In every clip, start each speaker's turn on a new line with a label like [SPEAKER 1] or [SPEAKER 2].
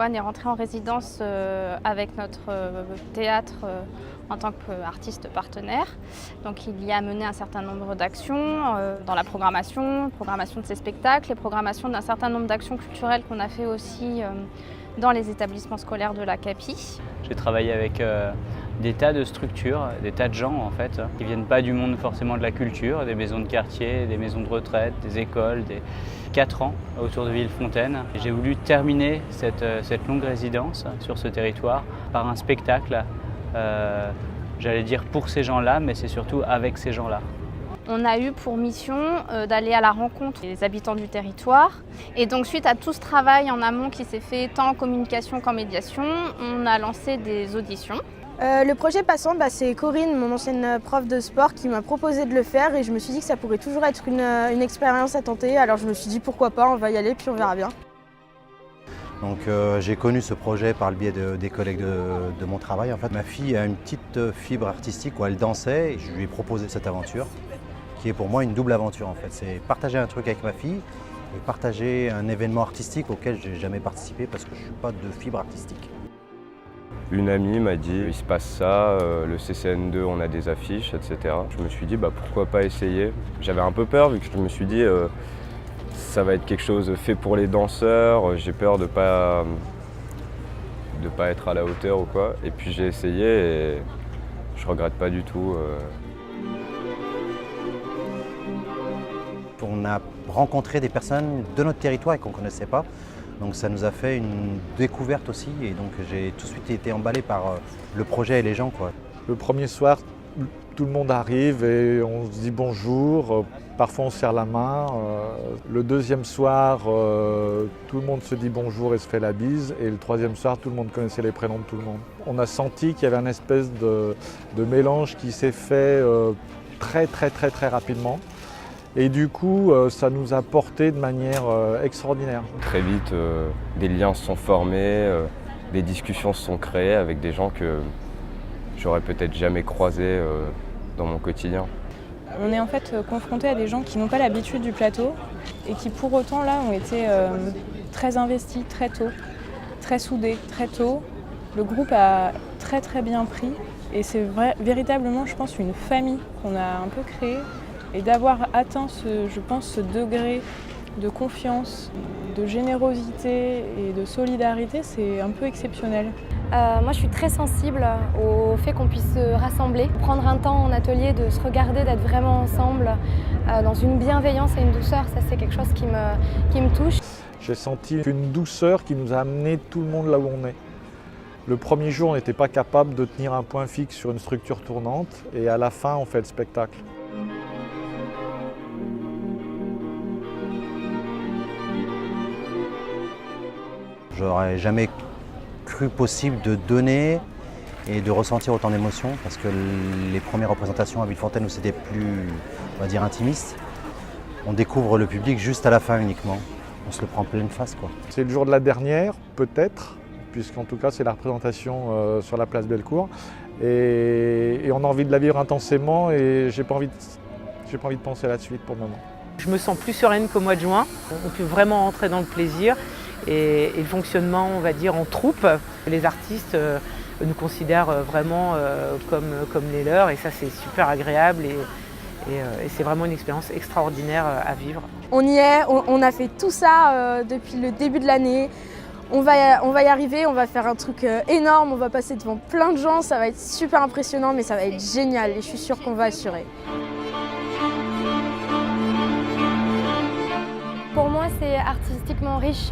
[SPEAKER 1] Yoann est rentré en résidence avec notre théâtre en tant qu'artiste partenaire. Donc il y a mené un certain nombre d'actions dans la programmation de ses spectacles et programmation d'un certain nombre d'actions culturelles qu'on a fait aussi dans les établissements scolaires de la CAPI.
[SPEAKER 2] J'ai travaillé avec des tas de structures, des tas de gens en fait, qui ne viennent pas du monde forcément de la culture, des maisons de quartier, des maisons de retraite, des écoles, 4 ans autour de Villefontaine. J'ai voulu terminer cette longue résidence sur ce territoire par un spectacle, j'allais dire pour ces gens-là, mais c'est surtout avec ces gens-là.
[SPEAKER 1] On a eu pour mission d'aller à la rencontre des habitants du territoire. Et donc suite à tout ce travail en amont qui s'est fait tant en communication qu'en médiation, on a lancé des auditions.
[SPEAKER 3] Le projet Passant, c'est Corinne, mon ancienne prof de sport, qui m'a proposé de le faire et je me suis dit que ça pourrait toujours être une expérience à tenter. Alors je me suis dit pourquoi pas, on va y aller puis on verra bien.
[SPEAKER 4] Donc j'ai connu ce projet par le biais des collègues de mon travail. En fait, ma fille a une petite fibre artistique où elle dansait et je lui ai proposé cette aventure qui est pour moi une double aventure en fait. C'est partager un truc avec ma fille et partager un événement artistique auquel je n'ai jamais participé parce que je ne suis pas de fibre artistique.
[SPEAKER 5] Une amie m'a dit il se passe ça, le CCN2 on a des affiches, etc. Je me suis dit pourquoi pas essayer. J'avais un peu peur vu que je me suis dit ça va être quelque chose fait pour les danseurs, j'ai peur de pas être à la hauteur ou quoi. Et puis j'ai essayé et je regrette pas du tout.
[SPEAKER 4] On a rencontré des personnes de notre territoire et qu'on ne connaissait pas. Donc ça nous a fait une découverte aussi et donc j'ai tout de suite été emballé par le projet et les gens, quoi.
[SPEAKER 6] Le premier soir, tout le monde arrive et on se dit bonjour, parfois on se serre la main. Le deuxième soir, tout le monde se dit bonjour et se fait la bise. Et le troisième soir, tout le monde connaissait les prénoms de tout le monde. On a senti qu'il y avait une espèce de mélange qui s'est fait très rapidement. Et du coup, ça nous a porté de manière extraordinaire.
[SPEAKER 5] Très vite, des liens se sont formés, des discussions se sont créées avec des gens que j'aurais peut-être jamais croisés dans mon quotidien.
[SPEAKER 7] On est en fait confronté à des gens qui n'ont pas l'habitude du plateau et qui pour autant là ont été très investis très tôt, très soudés très tôt. Le groupe a très bien pris et c'est véritablement, je pense, une famille qu'on a un peu créée. Et d'avoir atteint, ce degré de confiance, de générosité et de solidarité, c'est un peu exceptionnel.
[SPEAKER 8] Moi, je suis très sensible au fait qu'on puisse se rassembler, prendre un temps en atelier, de se regarder, d'être vraiment ensemble, dans une bienveillance et une douceur. Ça, c'est quelque chose qui me touche. J'ai
[SPEAKER 6] senti une douceur qui nous a amené tout le monde là où on est. Le premier jour, on n'était pas capable de tenir un point fixe sur une structure tournante et à la fin, on fait le spectacle.
[SPEAKER 4] J'aurais jamais cru possible de donner et de ressentir autant d'émotions parce que les premières représentations à Villefontaine où c'était plus, on va dire, intimiste, on découvre le public juste à la fin uniquement. On se le prend en pleine face, quoi.
[SPEAKER 6] C'est le jour de la dernière, peut-être, puisqu'en tout cas c'est la représentation sur la place Bellecour. Et on a envie de la vivre intensément et j'ai pas envie de penser à la suite pour le moment.
[SPEAKER 9] Je me sens plus sereine qu'au mois de juin. On peut vraiment entrer dans le plaisir et le fonctionnement, on va dire, en troupe. Les artistes nous considèrent vraiment comme les leurs et ça c'est super agréable et c'est vraiment une expérience extraordinaire à vivre.
[SPEAKER 3] On y est, on a fait tout ça depuis le début de l'année. On va y arriver, on va faire un truc énorme, on va passer devant plein de gens, ça va être super impressionnant mais ça va être génial et je suis sûre qu'on va assurer.
[SPEAKER 8] Pour moi, c'est artistiquement riche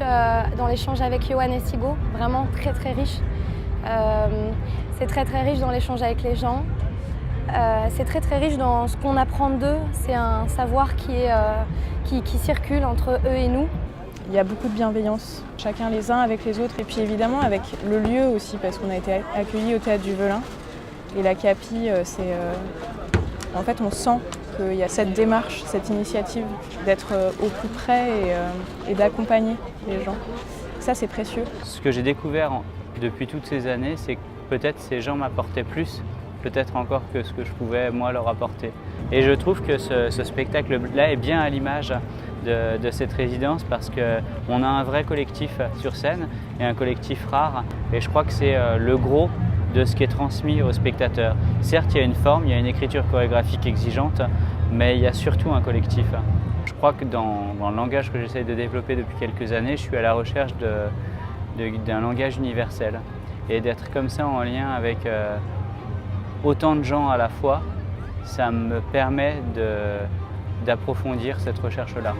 [SPEAKER 8] dans l'échange avec Yoann et Sigo, vraiment très riche. C'est très riche dans l'échange avec les gens. C'est très riche dans ce qu'on apprend d'eux. C'est un savoir qui circule entre eux et nous.
[SPEAKER 7] Il y a beaucoup de bienveillance, chacun les uns avec les autres et puis évidemment avec le lieu aussi parce qu'on a été accueillis au Théâtre du Velin. Et la CAPI, en fait on sent qu'il y a cette démarche, cette initiative d'être au plus près et d'accompagner les gens. Ça, c'est précieux.
[SPEAKER 2] Ce que j'ai découvert depuis toutes ces années, c'est que peut-être ces gens m'apportaient plus, peut-être encore que ce que je pouvais moi leur apporter. Et je trouve que ce spectacle-là est bien à l'image de cette résidence parce qu'on a un vrai collectif sur scène et un collectif rare. Et je crois que c'est le gros de ce qui est transmis aux spectateurs. Certes, il y a une forme, il y a une écriture chorégraphique exigeante, mais il y a surtout un collectif. Je crois que dans le langage que j'essaie de développer depuis quelques années, je suis à la recherche d'un langage universel. Et d'être comme ça en lien avec autant de gens à la fois, ça me permet d'approfondir cette recherche-là.